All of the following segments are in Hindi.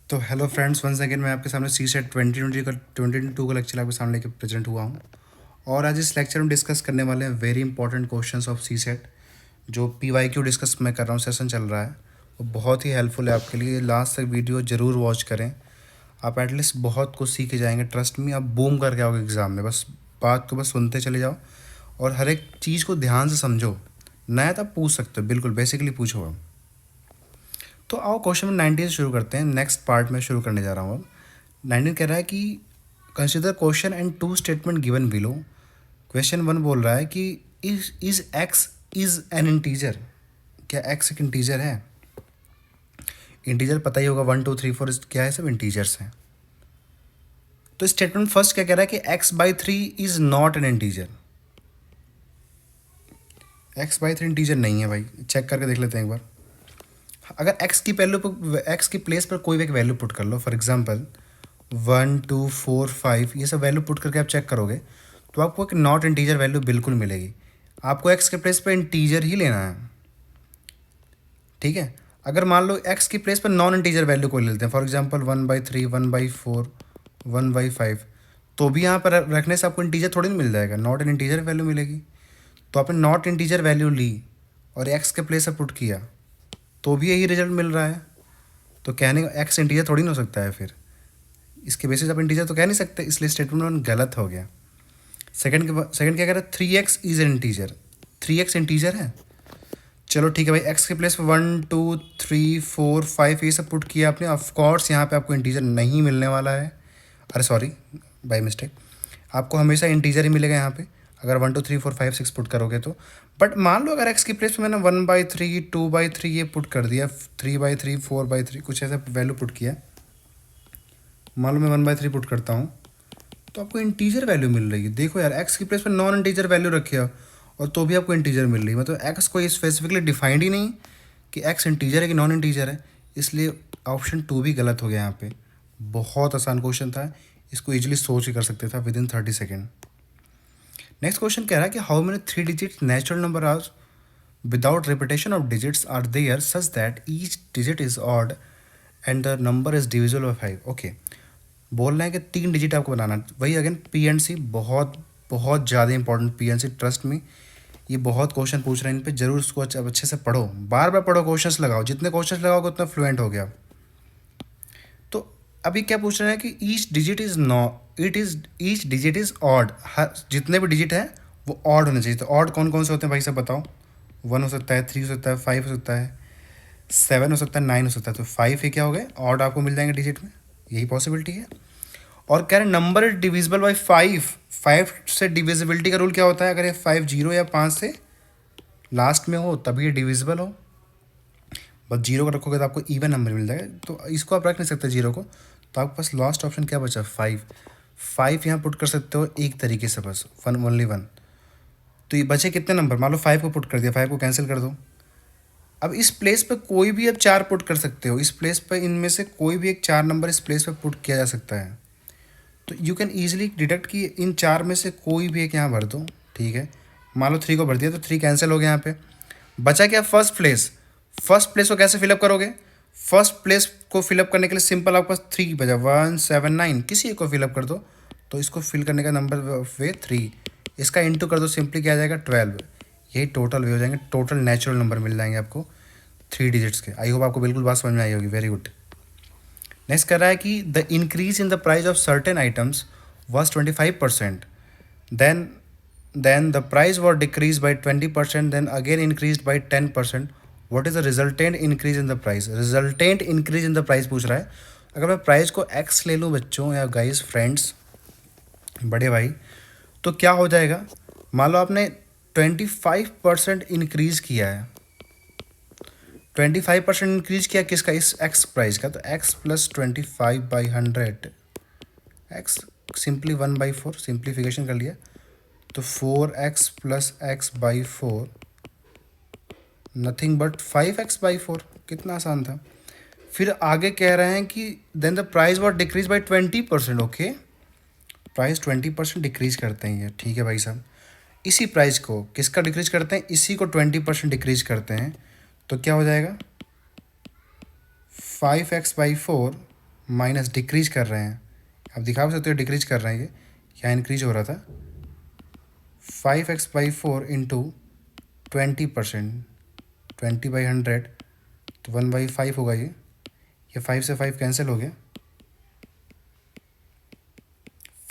तो हेलो फ्रेंड्स, वंस अगेन मैं आपके सामने सी सेट 2022 का लेक्चर आपके सामने लेके प्रेजेंट हुआ हूँ। और आज इस लेक्चर में डिस्कस करने वाले हैं very important questions of C set. जो PYQ डिस्कस मैं कर रहा हूँ, सेशन चल रहा है, वो बहुत ही हेल्पफुल है आपके लिए। लास्ट तक वीडियो ज़रूर वॉच करें, आप एटलीस्ट बहुत कुछ सीख के जाएंगे। ट्रस्ट में आप बूम करके आओगे एग्ज़ाम में। बस बात को बस सुनते चले जाओ और हर एक चीज़ को ध्यान से समझो। नया तो आप पूछ सकते हो, बिल्कुल बेसिकली पूछो आप। तो आओ क्वेश्चन नंबर 19 से शुरू करते हैं। नेक्स्ट पार्ट में शुरू करने जा रहा हूँ अब। 19 कह रहा है कि consider question and two statement given below. Question 1 बोल रहा है कि is x is an integer. क्या एक्स एक इंटीजर है? इंटीजर पता ही होगा, 1 2 3 4 क्या है, सब इंटीजर्स हैं। तो स्टेटमेंट फर्स्ट क्या कह रहा है कि x/3 is not an integer. x/3 integer नहीं है भाई, चेक करके देख लेते हैं एक बार। अगर x की वैल्यू पर, x की प्लेस पर कोई भी एक वैल्यू पुट कर लो, फॉर एग्जांपल 1 2 4 5, ये सब वैल्यू पुट करके आप चेक करोगे तो आपको एक नॉट इंटीजर वैल्यू बिल्कुल मिलेगी। आपको x के प्लेस पर इंटीजर ही लेना है, ठीक है। अगर मान लो x की प्लेस पर नॉन इंटीजर वैल्यू को ले लेते हैं, फॉर एग्जांपल 1/3 1/4 1/5, तो भी यहाँ पर रखने से आपको इंटीजर थोड़ी नहीं मिल जाएगा, नॉट एन इंटीजर वैल्यू मिलेगी। तो आपने नॉट इंटीजर वैल्यू ली और x के प्लेस पर पुट किया तो भी यही रिजल्ट मिल रहा है। तो कहने का एक्स इंटीजर थोड़ी ना हो सकता है, फिर इसके बेसिस आप इंटीजर तो कह नहीं सकते, इसलिए स्टेटमेंट वन गलत हो गया। सेकंड क्या कह रहा है, 3x is an integer. 3x integer है, चलो ठीक है भाई। एक्स के प्लेस पे 1 2 3 4 5 ये सब पुट किया आपने। ऑफकोर्स यहाँ पे आपको इंटीजर नहीं मिलने वाला है, अरे सॉरी बाय मिस्टेक, आपको हमेशा इंटीजर ही मिलेगा यहाँ पे अगर 1 2 3 4 5 6 पुट करोगे तो। बट मान लो अगर एक्स की प्लेस पे मैंने 1/3 2/3 ये पुट कर दिया, 3/3 4/3 कुछ ऐसा वैल्यू पुट किया, मान लो मैं 1/3 पुट करता हूँ तो आपको इंटीजर वैल्यू मिल रही है। देखो यार, एक्स की प्लेस पर नॉन इंटीजर वैल्यू रखी है और तो भी आपको इंटीजर मिल रही है। मतलब एक्स को स्पेसिफिकली डिफाइंड ही नहीं कि एक्स इंटीजर है कि नॉन इंटीजर है, इसलिए ऑप्शन 2 भी गलत हो गया यहाँ पे। बहुत आसान क्वेश्चन था, इसको इजीली सोच के कर सकते था विद इन 30 सेकेंड। नेक्स्ट क्वेश्चन कह रहा है कि how many 3 digit natural number are without repetition of digits are there such that each digit is odd and the number is divisible by 5। Okay, बोल रहे हैं कि 3 डिजिट आपको बनाना। वही अगेन PNC, बहुत बहुत ज़्यादा इंपॉर्टेंट PNC, ट्रस्ट में ये बहुत क्वेश्चन पूछ रहे हैं, इन पे जरूर उसको अच्छे से पढ़ो, बार बार पढ़ो, क्वेश्चंस लगाओ, जितने क्वेश्चंस लगाओगे उतना फ्लुएंट हो गया। तो अभी क्या पूछ रहे हैं कि each digit is each digit is odd. हर जितने भी डिजिट है वो ऑड होने चाहिए। तो ऑड कौन कौन से होते हैं भाई, सब बताओ। 1 हो सकता है, 3 हो सकता है, 5 हो सकता है, 7 हो सकता है, 9 हो सकता है। तो 5 ही क्या हो गए, ऑड आपको मिल जाएंगे डिजिट में, यही पॉसिबिलिटी है। और कह रहे नंबर इज डिविजिबल बाई 5। 5 से डिविजिबिलिटी का रूल क्या होता है, अगर ये 5 0 या 5 से लास्ट में हो तभी ये डिविजिबल हो। बस जीरो को रखोगे तो आपको इवन नंबर मिल जाएगा, तो इसको आप रख नहीं सकते जीरो को। तो आपके पास लास्ट ऑप्शन क्या बचा, 5। 5 यहाँ पुट कर सकते हो एक तरीके से, बस ओनली 1। तो ये बचे कितने नंबर, मान लो 5 को पुट कर दिया, 5 को कैंसिल कर दो। अब इस प्लेस पे कोई भी अब 4 पुट कर सकते हो, इस प्लेस पे इनमें से कोई भी एक 4 नंबर इस प्लेस पे पुट किया जा सकता है। तो यू कैन ईजिली डिडक्ट कि इन 4 में से कोई भी एक यहाँ भर दो, ठीक है। मान लो 3 को भर दिया तो 3 कैंसिल हो गया यहाँ पे। बचा क्या, फर्स्ट प्लेस। फर्स्ट प्लेस को कैसे फिलअप करोगे, फर्स्ट प्लेस को फिलअप करने के लिए सिंपल आपके पास 3 बचा, 1 7 9, किसी एक को फिलअप कर दो। तो इसको फिल करने का नंबर वे 3, इसका इंटू कर दो, सिंपली क्या आ जाएगा 12। यही टोटल वे हो जाएंगे, टोटल नेचुरल नंबर मिल जाएंगे आपको 3 डिजिट्स के। आई होप आपको बिल्कुल बात समझ में आई होगी, वेरी गुड। नेक्स्ट कर रहा है कि the increase in the price of certain items was 25%, then the price was decreased by 20%, then again increased by 10%. What is the resultant increase in the price? Resultant increase in the price पूछ रहा है। अगर मैं प्राइस को x ले लूँ बच्चों या गाइस फ्रेंड्स बड़े भाई, तो क्या हो जाएगा, मान लो आपने 25% इंक्रीज़ किया है। 25% इंक्रीज किया किसका, इस x प्राइस का। तो x plus 25/100, x simply 1/4, simplification कर लिया तो 4x plus x/4 nothing but 5x/4। कितना आसान था। फिर आगे कह रहे हैं कि then the price was decrease by 20%। Okay, price 20% decrease करते हैं ये, ठीक है भाई साहब। इसी प्राइस को किसका डिक्रीज करते हैं, इसी को 20% डिक्रीज करते हैं। तो क्या हो जाएगा 5x/4 माइनस डिक्रीज कर रहे हैं, आप दिखा सकते हो डिक्रीज कर रहे हैं, ये यहाँ इंक्रीज हो रहा था 5x/4 इंटू 20%, 20/100 तो 1/5 होगा ये 5 से 5 कैंसिल हो गया,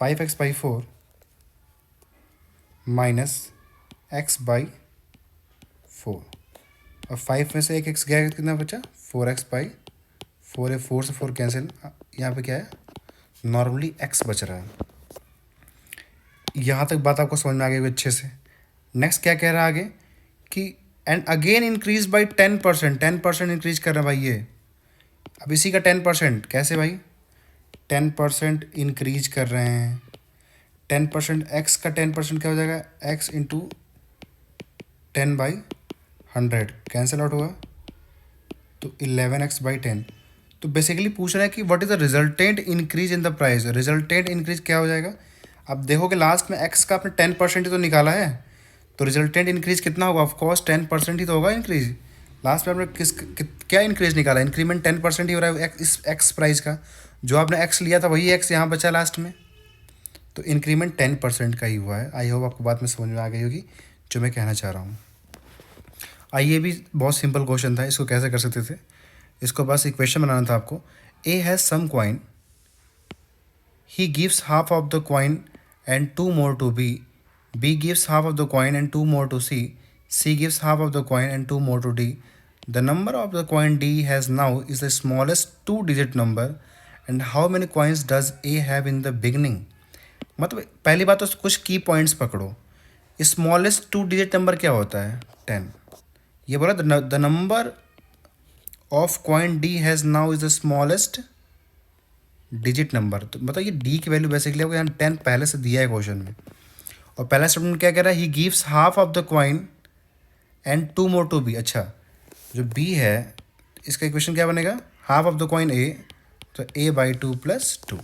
5x/4 माइनस x/4 और 5 में से एक x गया, कितना बचा 4x/4 है, 4 से 4 कैंसिल, यहाँ पे क्या है नॉर्मली x बच रहा है। यहाँ तक बात आपको समझ में आ गई अच्छे से। नेक्स्ट क्या कह रहा है आगे कि and again increase by 10%, 10% increase कर रहा है भाई ये। अब इसी का 10% कैसे भाई, 10% इंक्रीज कर रहे हैं, 10% x का 10% क्या हो जाएगा, x इंटू 10/100 कैंसिल आउट होगा तो 11x/10। तो बेसिकली पूछ रहा है कि what is the resultant increase in the price. Resultant increase क्या हो जाएगा, अब देखोगे लास्ट में x का आपने 10% ही तो निकाला है, तो रिजल्टेंट इंक्रीज कितना होगा, ऑफकोर्स 10% ही तो होगा इंक्रीज। लास्ट में आपने क्या इंक्रीज निकाला, इंक्रीमेंट 10% ही हो रहा है इस x प्राइस का, जो आपने x लिया था वही x यहाँ बचा लास्ट में, तो इंक्रीमेंट 10% का ही हुआ है। आई होप आपको बात में समझ में आ गई होगी जो मैं कहना चाह रहा हूँ। आइए भी बहुत सिंपल क्वेश्चन था, इसको कैसे कर सकते थे, इसको बस इक्वेशन बनाना था आपको। A has some coin, he gives half of the coin and 2 more to B, B gives half of the coin and 2 more to C, C gives half of the coin and 2 more to D. The number of the coin D has now is the smallest 2-digit number and how many coins does A have in the beginning? मतलब पहली बात तो कुछ की पॉइंट्स पकड़ो, स्मॉलेस्ट 2-digit नंबर क्या होता है 10, ये बोला the number of coin D has now is the smallest digit number, तो मतलब ये डी की वैल्यू बेसिकली आपको यहाँ 10 पहले से दिया है क्वेश्चन में। और पहला स्टेटमेंट क्या कह रहा है, ही gives half of the coin and 2 more to B। अच्छा जो बी है इसका इक्वेशन क्या बनेगा, half of the coin A, तो a/2 + 2।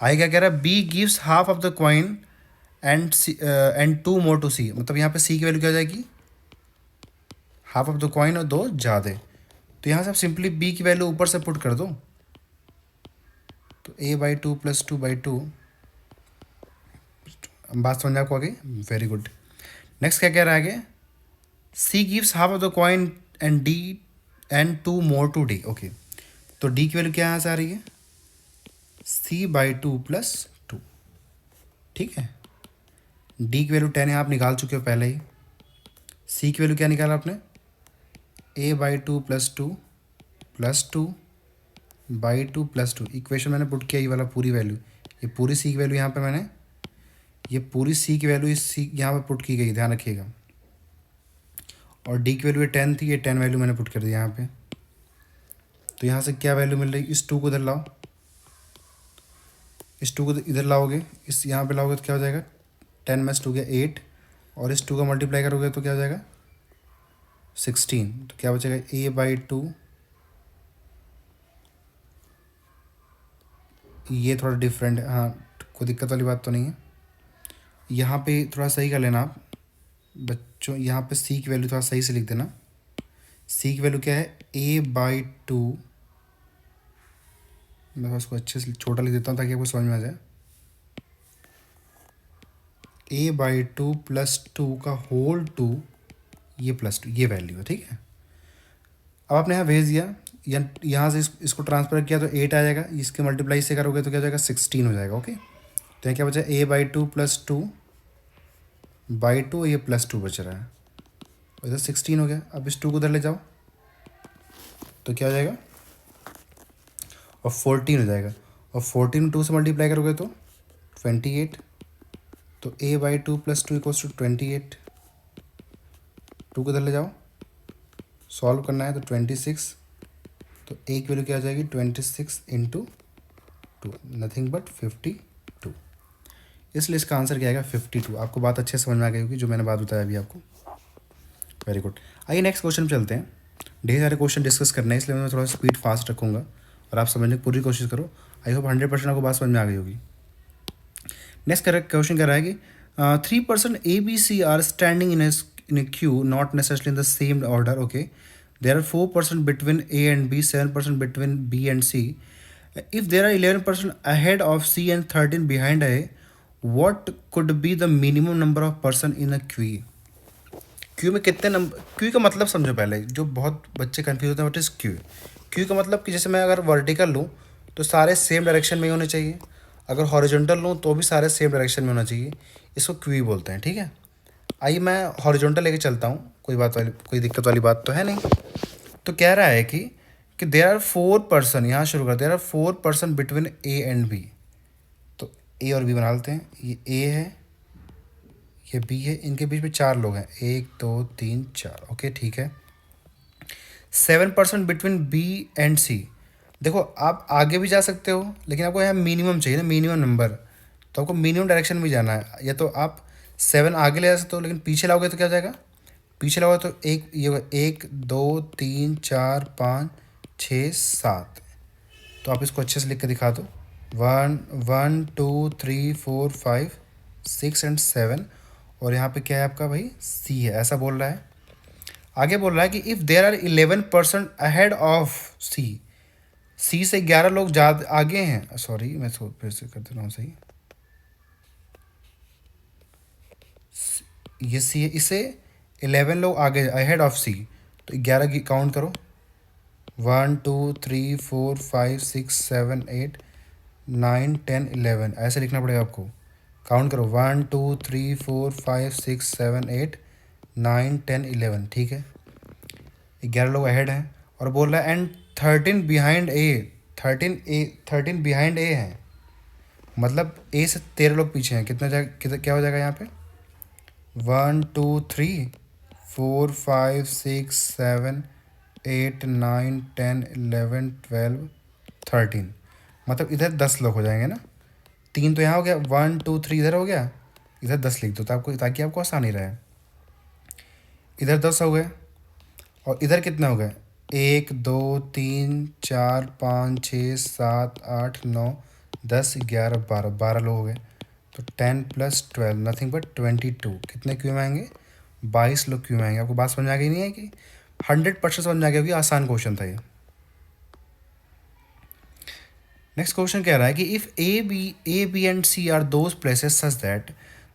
आई क्या कह रहा है, B gives half of the coin and 2 more to C, मतलब यहाँ पे सी की वैल्यू क्या हो जाएगी, हाफ ऑफ द कॉइन और 2 ज़्यादा, तो यहाँ से आप सिंपली बी की वैल्यू ऊपर से पुट कर दो, तो a/2 + 2/2। बात समझ में आपको आ गई, वेरी गुड। नेक्स्ट क्या कह रहा है आगे, C gives half of the coin and 2 more to D। Okay, तो डी की वैल्यू क्या यहाँ से आ रही है, c/2 + 2, ठीक है। डी की वैल्यू 10 है, आप निकाल चुके हो पहले ही। सी की वैल्यू क्या निकाला आपने, a/2 + 2 + 2/2 + 2। इक्वेशन मैंने पुट किया ये वाला पूरी वैल्यू, ये पूरी सी की वैल्यू यहाँ पे मैंने, ये पूरी सी की वैल्यू इस सी यहाँ पे पुट की गई, ध्यान रखिएगा। और डी की वैल्यू 10 थी, ये 10 वैल्यू मैंने पुट कर दी यहाँ पे। तो यहाँ से क्या वैल्यू मिल रही, इस 2 को इधर लाओ, इस 2 को इधर लाओगे, इस यहाँ पे लाओगे तो क्या हो जाएगा, 10 में 2 गया 8, और इस 2 का मल्टीप्लाई करोगे तो क्या हो जाएगा 16, तो क्या बचेगा a/2, ये थोड़ा डिफरेंट है, हाँ कोई दिक्कत वाली बात तो नहीं है। यहाँ पे थोड़ा सही कर लेना आप बच्चों, यहाँ पे सी की वैल्यू थोड़ा सही से लिख देना। सी की वैल्यू क्या है, a/2, मैं उसको अच्छे से छोटा लिख देता हूँ ताकि आपको समझ में आ जाए, a/2 + 2 का होल 2, ये +2, ये वैल्यू है, ठीक है। अब आपने यहाँ भेज दिया, यहाँ से इसको ट्रांसफर किया तो 8 आ जाएगा, इसके मल्टीप्लाई से करोगे तो क्या हो जाएगा 16 हो जाएगा। ओके, तो यहाँ क्या बचा, a/2 + 2/2, ये +2 बच रहा है, इधर 16 हो गया। अब इस 2 को उधर ले जाओ तो क्या हो जाएगा, और 14 हो जाएगा, और 14 2 से मल्टीप्लाई करोगे तो 28, तो a/2 + 2 = 28। 2 को इधर ले जाओ, सॉल्व करना है तो 26, तो a की वैल्यू क्या आ जाएगी, 26 × 2, नथिंग बट 52। इसलिए इसका आंसर क्या आएगा 52। आपको बात अच्छे समझ में आ गई होगी जो मैंने बात बताया अभी आपको, वेरी गुड। आइए नेक्स्ट क्वेश्चन चलते हैं, ढेर सारे क्वेश्चन डिस्कस करने हैं इसलिए मैं थोड़ा स्पीड फास्ट रखूँगा और आप समझने की पूरी कोशिश करो। आई होप 100% आपको बात समझ में आ गई होगी। नेक्स्ट क्वेश्चन क्या रहा है कि 3 person ABC are standing in a queue, not necessarily in the same order. Okay, there are 4 person between A and B, 7 person between B and C, if there are 11% ahead of C and 13 behind A, what could be the minimum number of person in a queue? Queue में कितने नंबर, क्यू का मतलब समझो पहले, जो बहुत बच्चे कंफ्यूज होते हैं व्हाट इज क्यू। क्यू का मतलब कि जैसे मैं अगर वर्टिकल लूँ तो सारे सेम डायरेक्शन में ही होने चाहिए, अगर हॉरिजॉन्टल लूँ तो भी सारे सेम डायरेक्शन में होना चाहिए, इसको क्यू ही बोलते हैं, ठीक है। आइए मैं हॉरिजॉन्टल लेके चलता हूँ, कोई दिक्कत वाली बात तो है नहीं। तो कह रहा है कि देर आर 4 पर्सन, यहाँ शुरू कर, there are 4 person between A and B. तो ए और बी बना लेते हैं, ये ए है, ये बी है, इनके बीच में 4 लोग हैं, 1 2 3 4, ओके ठीक है। 7 पर्सन बिटवीन बी एंड सी। देखो आप आगे भी जा सकते हो, लेकिन आपको यहाँ मिनिमम चाहिए ना, मिनिमम नंबर, तो आपको मिनिमम डायरेक्शन में जाना है। या तो आप 7 आगे ले जा सकते हो, लेकिन पीछे लाओगे तो क्या हो जाएगा, पीछे लाओगे तो एक ये होगा, 1 2 3 4 5 6 7। तो आप इसको अच्छे से लिख के दिखा दो, 1 1 2 3 4 5 6 एंड 7। और यहाँ पे क्या है आपका भाई, सी है, ऐसा बोल रहा है। आगे बोल रहा है कि if there are 11% ahead of C, C से 11 लोग ज़्यादा आगे हैं, सॉरी मैं फिर से कर दे रहा हूँ सही, ये सी है, इसे 11 लोग आगे अहेड ऑफ सी, तो 11 की काउंट करो, 1 2 3 4 5 6 7 8 9 10 11, ऐसे लिखना पड़ेगा आपको। काउंट करो, 1 2 3 4 5 6 7 8 9 10 11, ठीक है। 11 लोग अहेड हैं, और बोल रहा है एंड 13 बिहाइंड ए, 13 बिहाइंड ए है, मतलब ए से 13 लोग पीछे हैं। क्या हो जाएगा यहाँ पे, 1 2 3 4 5 6 7 8 9 10 11 12 13, मतलब इधर 10 लोग हो जाएंगे ना, 3 तो यहाँ हो गया, 1 2 3 इधर हो गया, इधर 10 लिख दो तो आपको, ताकि आपको आसानी रहे। इधर 10 हो गए, और इधर कितने हो गए, 1 2 3 4 5 6 7 8 9 10 11 12 लोग हो गए। तो 10 + 12 नथिंग बट 22, कितने क्यों में आएंगे, 22 लोग क्यों में आएंगे। आपको बात समझ आ गई नहीं है कि 100% समझ में आ गया, क्योंकि आसान क्वेश्चन था ये। नेक्स्ट क्वेश्चन कह रहा है कि if A B and C are those places such that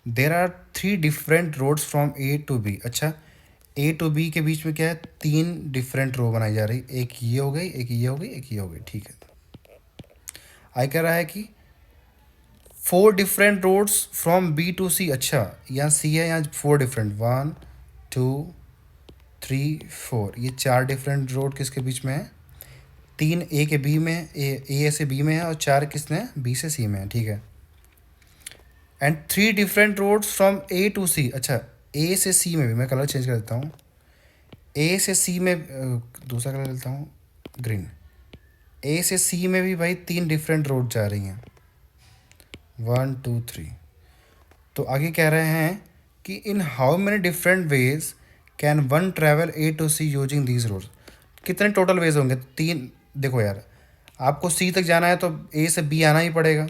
there are 3 different roads from A to B. अच्छा, ए टू बी के बीच में क्या है, 3 डिफरेंट रो बनाई जा रही, एक ये हो गई, एक ये हो गई, एक ये हो गई, ठीक है। आई कह रहा है कि 4 different roads from B to C. अच्छा, यहाँ सी है, यहाँ 4 डिफरेंट, 1 2 3 4, ये 4 डिफरेंट रोड किसके बीच में है, 3 ए के बी में, ए से बी में है, और 4 किसने है, बी से सी में है, ठीक है। And 3 different roads from A to C. अच्छा, ए से सी में भी, मैं कलर चेंज कर देता हूँ, ए से सी में दूसरा कलर लेता हूँ, ग्रीन। ए से सी में भी भाई 3 डिफरेंट रोड जा रही हैं, 1 2 3। तो आगे कह रहे हैं कि in how many different ways can one travel A to C using these roads. कितने टोटल वेज होंगे, 3। देखो यार, आपको सी तक जाना है तो ए से बी आना ही पड़ेगा,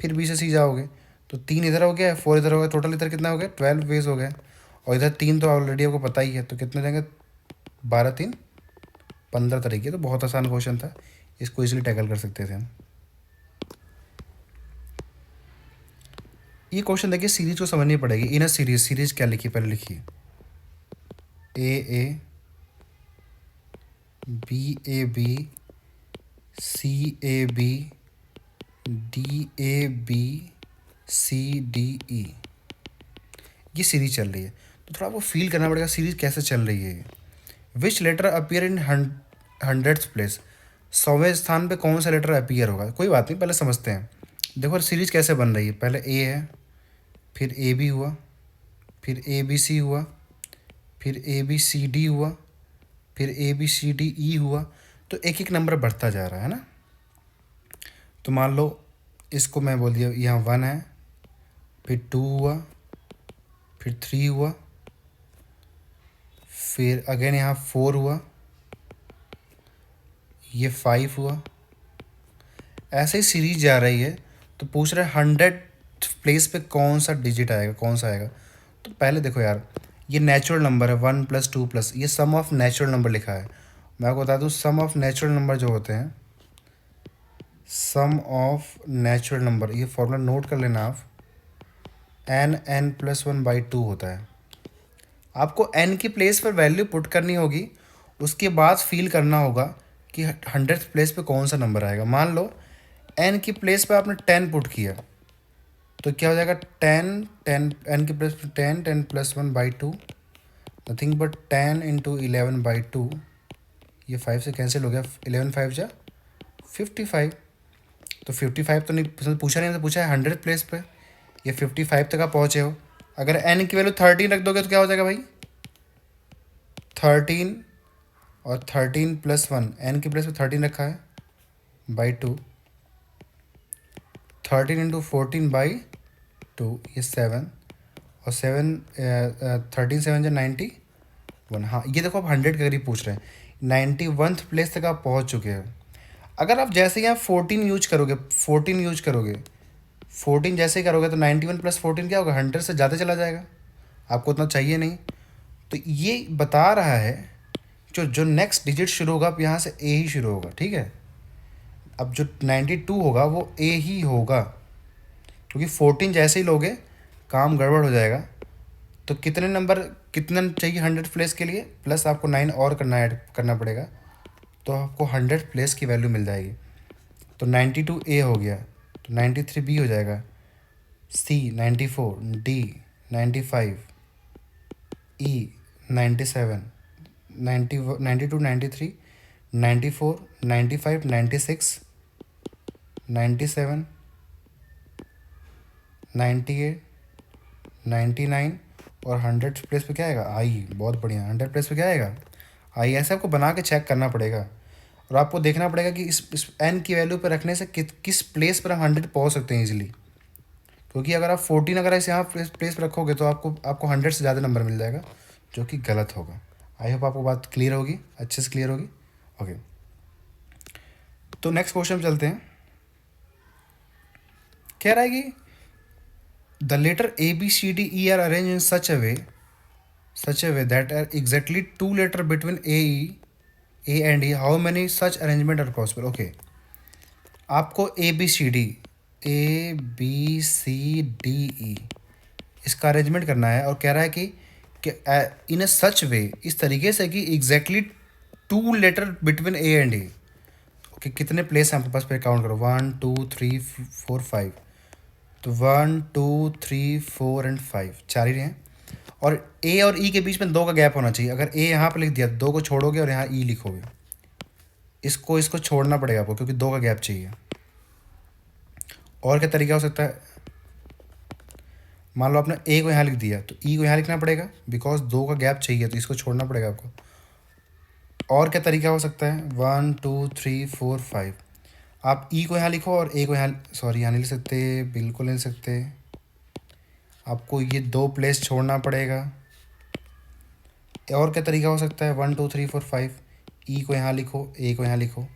फिर बी से सी जाओगे, तो 3 इधर हो गया, 4 इधर हो गया, टोटल इधर कितना हो गया, 12 वेज हो गए। और इधर 3 तो ऑलरेडी आपको पता ही है, तो कितने जाएंगे, 12 3 15 तरीके। तो बहुत आसान क्वेश्चन था, इसको इजीली टैकल कर सकते थे हम। ये क्वेश्चन देखिए, सीरीज को समझनी पड़ेगी। इन अ सीरीज, सीरीज क्या लिखी पहले लिखिए, A B C A B D A B C D E, ये सीरीज चल रही है। तो थोड़ा आपको फील करना पड़ेगा सीरीज कैसे चल रही है। Which letter appear in 100th place, 100वें स्थान पे कौन सा लेटर अपीयर होगा। कोई बात नहीं, पहले समझते हैं। देखो सीरीज कैसे बन रही है, पहले ए है, फिर ए बी हुआ, फिर ए बी सी हुआ, फिर ए बी सी डी हुआ, फिर ए बी सी डी ई हुआ। तो एक एक नंबर बढ़ता जा रहा है ना। तो मान लो इसको मैं बोल दिया, यहाँ 1 है, फिर 2 हुआ, फिर 3 हुआ, फिर अगेन यहाँ 4 हुआ, ये 5 हुआ, ऐसे ही सीरीज जा रही है। तो पूछ रहे 100 प्लेस पे कौन सा डिजिट आएगा, कौन सा आएगा। तो पहले देखो यार, ये नेचुरल नंबर है, 1 + 2 +, ये सम ऑफ नेचुरल नंबर लिखा है। मैं आपको बता दूँ, सम ऑफ नेचुरल नंबर जो होते हैं, सम ऑफ नेचुरल नंबर, ये फॉर्मूला नोट कर लेना आप, n+1/2 होता है। आपको n की प्लेस पर वैल्यू पुट करनी होगी, उसके बाद फील करना होगा कि 100th प्लेस पे कौन सा नंबर आएगा। मान लो n की प्लेस पे आपने 10 पुट किया, तो क्या हो जाएगा 10 n की प्लेस पे 10+1/2, नथिंग बट 10 × 11/2, ये 5 से कैंसिल हो गया, 11 5 जा 55। तो 55 तो नहीं पूछा, नहीं हमसे पूछा है 100th प्लेस पे, ये 55 तक आप पहुँचे हो। अगर n की वैल्यू 13 रख दोगे तो क्या हो जाएगा भाई 13, और 13+1, n की प्लेस पे 13 रखा है /2, 13 × 14/2, ये 7, और 7 13 7 जा 91। हाँ ये देखो आप 100 के करीब पूछ रहे हैं, 91th प्लेस तक आप पहुंच चुके हो। अगर आप जैसे यहाँ 14 यूज करोगे, 14 जैसे ही करोगे तो 91+14 क्या होगा, 100 से ज़्यादा चला जाएगा, आपको उतना चाहिए नहीं। तो ये बता रहा है जो जो नेक्स्ट डिजिट शुरू होगा, अब यहाँ से ए ही शुरू होगा, ठीक है। अब जो 92 होगा वो ए ही होगा, क्योंकि 14 जैसे ही लोगे काम गड़बड़ हो जाएगा। तो कितने नंबर, कितना चाहिए 100 प्लेस के लिए, प्लस आपको 9 और ऐड करना पड़ेगा, तो आपको 100 प्लेस की वैल्यू मिल जाएगी। तो 92 ए हो गया, तो 93 बी हो जाएगा, सी 94, डी 95, ई 97, 92 93 94 95 96 97 98 99, और 100 प्लेस पे क्या आएगा, आई। बहुत बढ़िया, 100 प्लेस पे क्या आएगा, आई। ऐसे आपको बना के चेक करना पड़ेगा, और आपको देखना पड़ेगा कि इस एन की वैल्यू पर रखने से किस प्लेस पर हम 100 पहुंच सकते हैं इजीली। क्योंकि अगर आप 14 अगर ऐसे यहाँ प्लेस पर रखोगे तो आपको 100 से ज़्यादा नंबर मिल जाएगा, जो कि गलत होगा। आई होप आपको बात क्लियर होगी, अच्छे से क्लियर होगी। ओके, तो नेक्स्ट क्वेश्चन चलते हैं। कह रहा है कि the letter A B C D E are arranged in such a way that are exactly two letter between A and E. How many such arrangement are possible? Okay, आपको A B C D E इसका अरेंजमेंट करना है, और कह रहा है कि इन ए सच वे, इस तरीके से कि exactly 2 letter between A and A. Okay, कितने प्लेस हैं आपके पास पे, काउंट करो, 1 2 3 4 5, तो 1 2 3 4 एंड 5, 4 ही हैं। और ए और ई के बीच में 2 का गैप होना चाहिए। अगर ए यहाँ पर लिख दिया, 2 को छोड़ोगे और यहाँ ई लिखोगे, इसको छोड़ना पड़ेगा आपको, क्योंकि 2 का गैप चाहिए। और क्या तरीका हो सकता है, मान लो आपने ए को यहाँ लिख दिया, तो ई को यहाँ लिखना पड़ेगा, बिकॉज 2 का गैप चाहिए, तो इसको छोड़ना पड़ेगा आपको। और क्या तरीका हो सकता है, 1 2 3 4 5, आप ई को यहाँ लिखो और ए को यहाँ, सॉरी यहाँ नहीं लिख सकते, बिल्कुल नहीं लिख सकते, आपको ये 2 प्लेस छोड़ना पड़ेगा। और क्या तरीका हो सकता है, 1 2 3 4 5, ई को यहाँ लिखो, ए को यहाँ लिखो,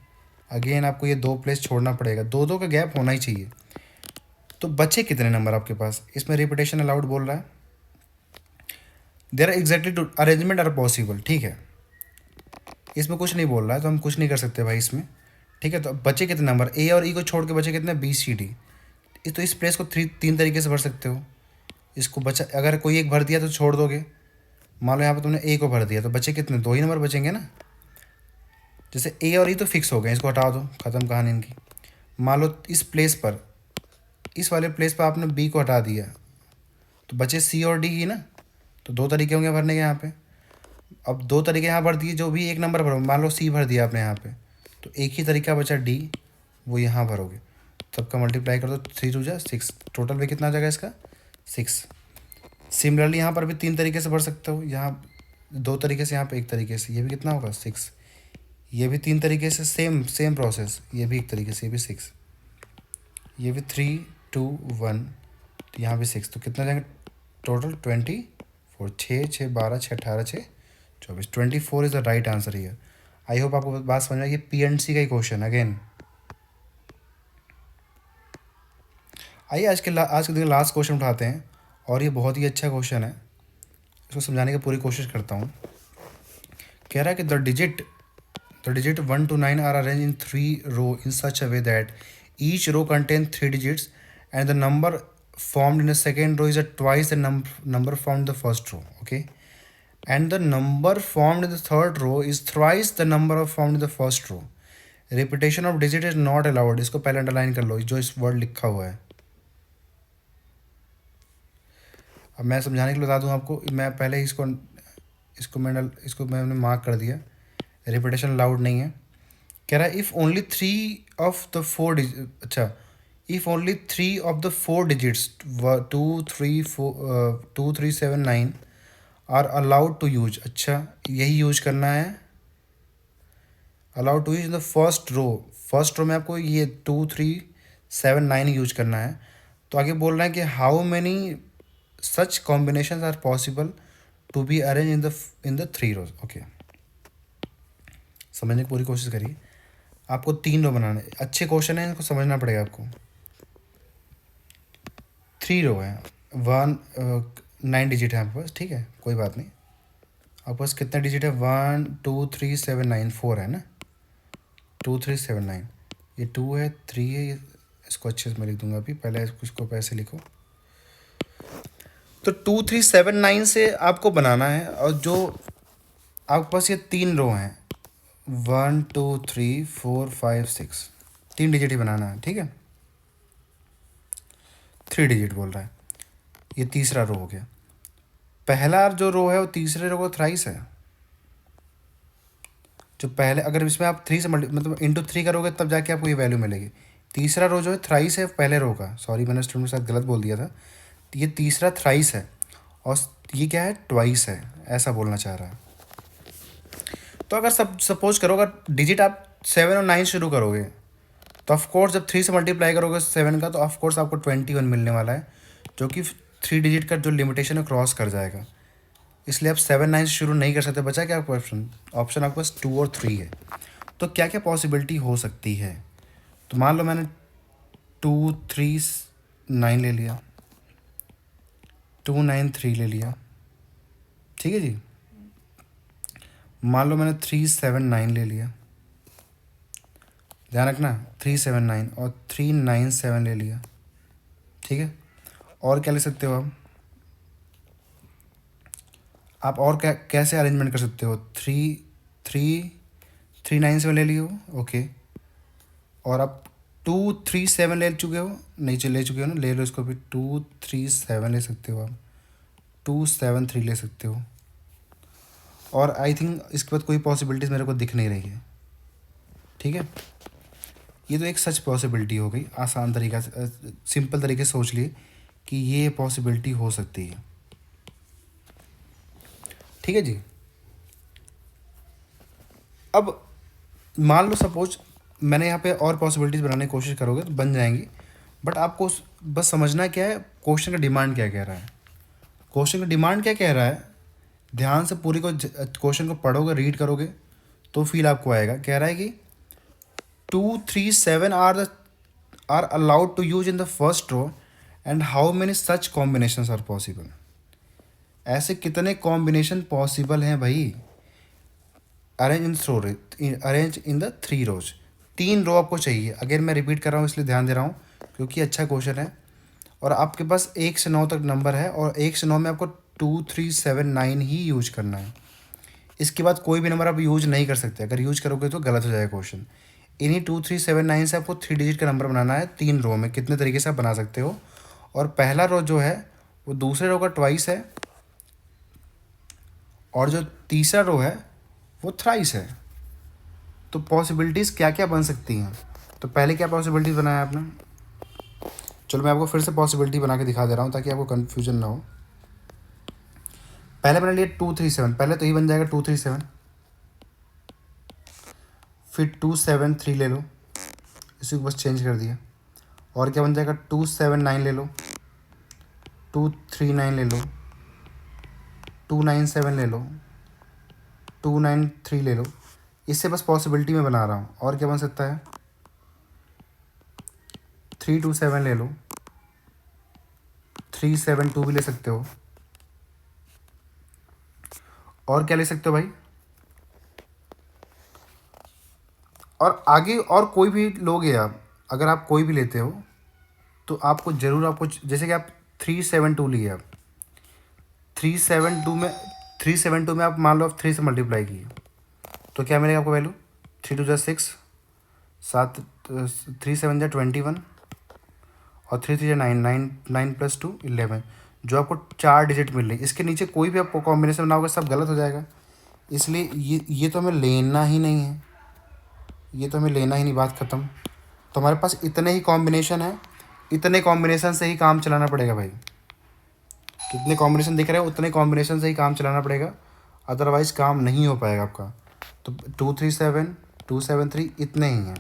अगेन आपको ये 2 प्लेस छोड़ना पड़ेगा, 2 का गैप होना ही चाहिए। तो बचे कितने नंबर आपके पास, इसमें रिपीटेशन अलाउड बोल रहा है, there are exactly two arrangement are possible, ठीक है। इसमें कुछ नहीं बोल रहा है, तो हम कुछ नहीं कर सकते भाई इसमें, ठीक है। तो बचे कितने नंबर, ए और ई को छोड़ के बचे कितने, बी सी डी। तो इस प्लेस को 3 तरीके से भर सकते हो। इसको बचा, अगर कोई एक भर दिया तो छोड़ दोगे, मान लो यहाँ पर तुमने ए को भर दिया, तो बचे कितने, 2 ही नंबर बचेंगे ना। जैसे ए और ई तो फिक्स हो गए, इसको हटा दो, ख़त्म कहानी इनकी। मान लो इस प्लेस पर, इस वाले प्लेस पर आपने बी को हटा दिया, तो बचे सी और डी ही ना। तो 2 तरीके होंगे भरने के यहाँ पे। अब 2 तरीके यहाँ भर दिए, जो भी एक नंबर भरो, मान लो सी भर दिया आपने यहाँ पे, तो एक ही तरीका बचा डी, वो यहाँ भरोगे, सबका मल्टीप्लाई कर दो, 3 2 जा 6, टोटल में कितना आ जाएगा इसका, 6। सिमिलरली यहाँ पर भी 3 तरीके से भर सकते हो, यहाँ 2 तरीके से, यहाँ पे 1 तरीके से, ये भी कितना होगा 6। ये भी 3 तरीके से, सेम प्रोसेस, ये भी 1 तरीके से, ये भी 6, ये भी 3 2 1, तो यहाँ भी 6, तो कितना जाएंगे total 24, 6 6 12 6 18 6 24, 24 is the right answer here. I hope आपको बात समझ में आई। ये पी&सी का ही क्वेश्चन अगेन। आइए आज के दिन लास्ट क्वेश्चन उठाते हैं, और ये बहुत ही अच्छा क्वेश्चन है, इसको समझाने की पूरी कोशिश करता हूँ। कह रहा है कि the digit 1 to 9 are arranged in 3 row in such a way that each row contains 3 digits and the number formed in the second row is at twice the number formed in the first row. Okay, and the number formed in the third row is thrice the number of formed in the first row. Repetition of digit is not allowed, इसको पहले अंडरलाइन कर लो जो इस वर्ड लिखा हुआ है। अब मैं समझाने के लिए बता दूं आपको, मैं पहले इसको मैंने मार्क कर दिया, रिपीटेशन अलाउड नहीं है। कह रहा है if only 3 of the 4 digit, अच्छा, if only 3 of the 4 digits 2 3 7 9 are allowed to use, अच्छा यही यूज करना है, allowed to use in the first row में आपको ये 2 3 7 9 यूज करना है। तो आगे बोल रहा है कि how many such combination are possible to be arrange in the 3 rows. Okay, समझने की पूरी कोशिश करिए। आपको 3 रो बनाने, अच्छे क्वेश्चन है, इनको समझना पड़ेगा आपको। 3 रो है, 9 डिजिट है आपके पास, ठीक है, कोई बात नहीं। आपके पास कितना डिजिट है, 1 2 3 7 9 4 है ना, 2 3 7 9, ये 2 है 3 है, ये इसको अच्छे से मैं लिख दूंगा अभी, पहले इसको पैसे लिखो। तो 2 3 7 9 से आपको बनाना है, और जो आपके पास ये 3 रो हैं 1 2 3 4 5 6, 3 डिजिट ही बनाना है, ठीक है, 3 डिजिट बोल रहा है। ये तीसरा रो हो गया। पहला जो रो है वो तीसरे रो का थ्राइस है। जो पहले, अगर इसमें आप 3 से मतलब इंटू 3 करोगे तब जाके आपको ये वैल्यू मिलेगी। तीसरा रो जो है थ्राइस है पहले रो का, सॉरी मैंने स्टूडेंट के साथ गलत बोल दिया था, ये तीसरा थ्राइस है और ये क्या है, ट्वाइस है, ऐसा बोलना चाह रहा है। तो अगर सपोज करो अगर डिजिट आप 7 और 9 शुरू करोगे तो ऑफकोर्स जब 3 से मल्टीप्लाई करोगे 7 का तो ऑफकोर्स आपको 21 मिलने वाला है, जो कि 3 डिजिट का जो लिमिटेशन है क्रॉस कर जाएगा। इसलिए आप 7 9 से शुरू नहीं कर सकते। बचा क्या आपको ऑप्शन आपके पास 2 और 3 है। तो क्या क्या पॉसिबिलिटी हो सकती है, तो मान लो मैंने 2 3 9 ले लिया, 2 9 3 ले लिया, ठीक है जी। मान लो मैंने 3 7 9 ले लिया, ध्यान रखना 3 7 9, और 3 9 7 ले लिया, ठीक है। और क्या ले सकते हो आप और क्या कैसे अरेंजमेंट कर सकते हो, 3 3 9 7 ले लियो, ओके, और आप 2 3 7 ले चुके हो, नहीं ले चुके हो ना, ले लो इसको भी, 2 3 7 ले सकते हो आप, 2 7 3 ले सकते हो। और आई थिंक इसके बाद कोई पॉसिबिलिटीज़ मेरे को दिख नहीं रही है, ठीक है। ये तो एक सच पॉसिबिलिटी हो गई, आसान तरीका से, सिंपल तरीके से सोच लिए कि ये पॉसिबिलिटी हो सकती है, ठीक है जी। अब मान लो सपोज मैंने यहाँ पे और पॉसिबिलिटीज़ बनाने की कोशिश करोगे तो बन जाएंगी, बट आपको बस समझना क्या है, क्वेश्चन का डिमांड क्या कह रहा है। क्वेश्चन का डिमांड क्या कह रहा है, ध्यान से पूरी को क्वेश्चन को पढ़ोगे, रीड करोगे तो फील आपको आएगा। कह रहा है कि 2 3 7 are allowed to use in the first row and how many such combinations are possible. ऐसे कितने कॉम्बिनेशन पॉसिबल हैं भाई, अरेंज इन द 3 रोज, 3 रो आपको चाहिए। अगर मैं रिपीट कर रहा हूँ इसलिए ध्यान दे रहा हूँ क्योंकि अच्छा क्वेश्चन है, और आपके पास 1 से 9 तक नंबर है, और 1 से 9 में आपको 2 3 7 9 ही यूज करना है। इसके बाद कोई भी नंबर आप यूज नहीं कर सकते, अगर यूज करोगे तो गलत हो जाएगा क्वेश्चन। इन्हीं 2 3 7 9 से आपको 3 डिजिट का नंबर बनाना है 3 रो में, कितने तरीके से आप बना सकते हो। और पहला रो जो है वो दूसरे रो का ट्वाइस है, और जो तीसरा रो है वो थ्राइस है। तो पॉसिबिलिटीज़ क्या क्या बन सकती हैं, तो पहले क्या पॉसिबिलिटीज़ बनाया आपने, चलो मैं आपको फिर से पॉसिबिलिटी बना के दिखा दे रहा हूँ ताकि आपको कन्फ्यूजन ना हो। पहले मैंने लिया 2 3 7, पहले तो ही बन जाएगा 2 3 7, फिर 2 7 3 ले लो, इसी को बस चेंज कर दिया। और क्या बन जाएगा, 2 7 9 ले लो, 2 3 9 ले लो, 2 9 7 ले लो, 2 9 3 ले लो। इससे बस पॉसिबिलिटी में बना रहा हूँ। और क्या बन सकता है, 3 2 7 ले लो, 3 7 2 भी ले सकते हो। और क्या ले सकते हो भाई, और आगे और कोई भी लोगे आप, अगर आप कोई भी लेते हो तो आपको ज़रूर आपको, जैसे कि आप 372 लिए, आप 372 में आप मान लो आप 3 से मल्टीप्लाई किए तो क्या मिलेगा आपको वैल्यू? 3 2 6, 7 3 7 21 और 3 3 9, 9 9 + 2 11, जो आपको 4 डिजिट मिल रही है। इसके नीचे कोई भी आप कॉम्बिनेशन बनाओगे सब गलत हो जाएगा। इसलिए ये तो हमें लेना ही नहीं है, ये तो हमें लेना ही नहीं, बात ख़त्म। तो हमारे पास इतने ही कॉम्बिनेशन है, इतने कॉम्बिनेशन से ही काम चलाना पड़ेगा भाई। कितने कॉम्बिनेशन दिख रहे हैं उतने कॉम्बिनेशन से ही काम चलाना पड़ेगा, अदरवाइज़ काम नहीं हो पाएगा आपका। तो 2 3 7 2 7 3 इतने ही हैं।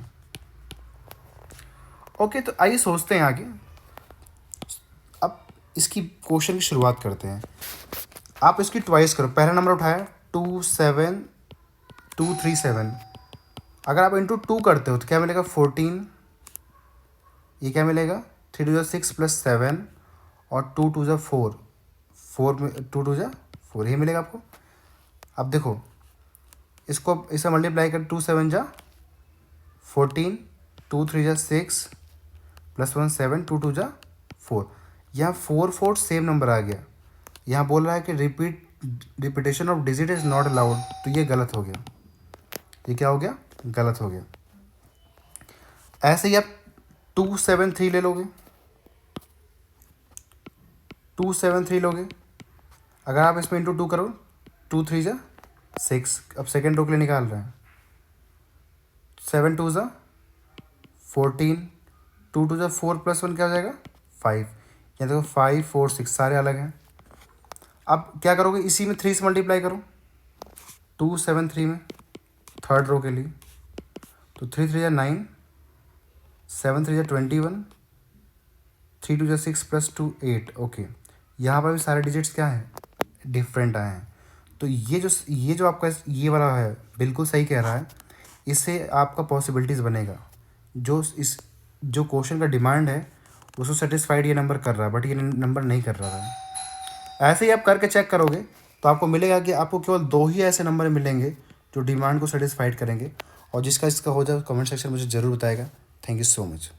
ओके, तो आइए सोचते हैं आगे। अब इसकी क्वेश्चन की शुरुआत करते हैं। आप इसकी ट्वाइस करो। पहला नंबर उठाया 2 7 2 3 7, अगर आप इंटू 2 करते हो तो क्या मिलेगा? 14। ये क्या मिलेगा? 3 2 6 + 7 और 2 2 4, 4 में 2 2 4 ये मिलेगा आपको। अब देखो इसको, इसे मल्टीप्लाई कर, 2 7 14, 2 3 6 + 1 7, 2 2 4। यहाँ 4 4 सेम नंबर आ गया। यहाँ बोल रहा है कि repetition of digit is not allowed, तो ये गलत हो गया। ये क्या हो गया? गलत हो गया। ऐसे ही आप 2 7 3 ले लोगे, 2 7 3 लोगे। अगर आप इसमें इंटू 2 करो, 2 3 6, अब सेकेंड रो के लिए निकाल रहे हैं। 7 2 14, 2 2 4 + 1 क्या हो जाएगा? 5। यहाँ देखो 5 4 6 सारे अलग हैं। अब क्या करोगे? इसी में 3 से मल्टीप्लाई करो 2 7 3 में, थर्ड रो के लिए। तो 3 3 9, 7 3 21, 3 2 6 + 2 8। ओके, यहाँ पर भी सारे डिजिट्स क्या हैं? डिफरेंट आए हैं। तो ये जो आपका ये वाला है बिल्कुल सही कह रहा है। इससे आपका पॉसिबिलिटीज़ बनेगा। जो क्वेश्चन का डिमांड है उसको सेटिस्फाइड ये नंबर कर रहा है, बट ये नंबर नहीं कर रहा है। ऐसे ही आप करके चेक करोगे तो आपको मिलेगा कि आपको केवल 2 ही ऐसे नंबर मिलेंगे जो डिमांड को सेटिस्फाइड करेंगे। और जिसका इसका हो जाए कमेंट सेक्शन मुझे ज़रूर बताएगा। Thank you so much.